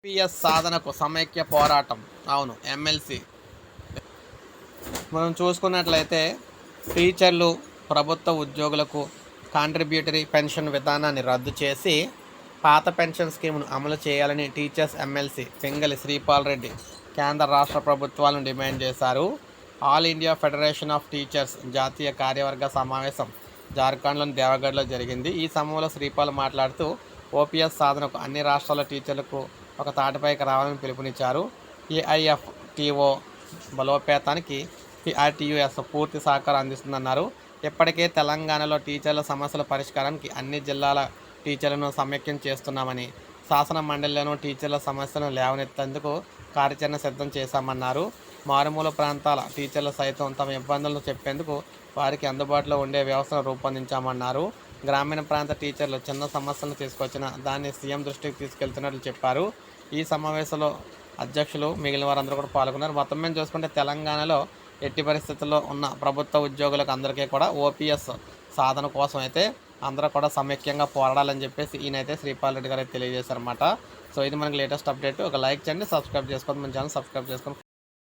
OPS సాధనకు సమైక్య పోరాటం. అవును, ఎమ్మెల్సీ మనం చూసుకున్నట్లయితే టీచర్లు, ప్రభుత్వ ఉద్యోగులకు కాంట్రిబ్యూటరీ పెన్షన్ విధానాన్ని రద్దు చేసి పాత పెన్షన్ స్కీమ్ను అమలు చేయాలని టీచర్స్ ఎమ్మెల్సీ పింగళి శ్రీపాల్ రెడ్డి కేంద్ర రాష్ట్ర ప్రభుత్వాలను డిమాండ్ చేశారు. All India federation of teachers జాతీయ కార్యవర్గ సమావేశం జార్ఖండ్లోని దేవగఢ్లో జరిగింది. ఈ సమయంలో శ్రీపాల్ మాట్లాడుతూ ఓపీఎస్ సాధనకు అన్ని రాష్ట్రాల టీచర్లకు ఒక తాటిపైకి రావాలని పిలుపునిచ్చారు. ఏఐఎఫ్టీఓ బలోపేతానికి పిఆర్టీయూఎస్ పూర్తి సహకారం అందిస్తుందన్నారు. ఇప్పటికే తెలంగాణలో టీచర్ల సమస్యల పరిష్కారానికి అన్ని జిల్లాల టీచర్లను సమైక్యం చేస్తున్నామని, శాసన మండలిలోనూ టీచర్ల సమస్యలను లేవనెత్తేందుకు కార్యాచరణ సిద్ధం చేశామన్నారు. మారుమూల ప్రాంతాల టీచర్లు సైతం తమ ఇబ్బందులను చెప్పేందుకు వారికి అందుబాటులో ఉండే వ్యవస్థను రూపొందించామన్నారు. గ్రామీణ ప్రాంత టీచర్లు చిన్న సమస్యలను తీసుకొచ్చిన దాన్ని సీఎం దృష్టికి తీసుకెళ్తున్నట్లు చెప్పారు. ఈ సమావేశంలో అధ్యక్షులు మిగిలిన వారందరూ కూడా పాల్గొన్నారు. మొత్తం మీద చూసుకుంటే తెలంగాణలో ఎట్టి పరిస్థితుల్లో ఉన్న ప్రభుత్వ ఉద్యోగులకు అందరికీ కూడా ఓపీఎస్ సాధన కోసం అయితే అందరూ కూడా సమైక్యంగా పోరాడాలని చెప్పేసి ఈయనైతే శ్రీపాల్ రెడ్డి గారు అయితే తెలియజేశారన్నమాట. సో ఇది మనకి లేటెస్ట్ అప్డేట్. ఒక లైక్ చేయండి, సబ్స్క్రైబ్ చేసుకోండి, మన ఛానల్ సబ్స్క్రైబ్ చేసుకోండి.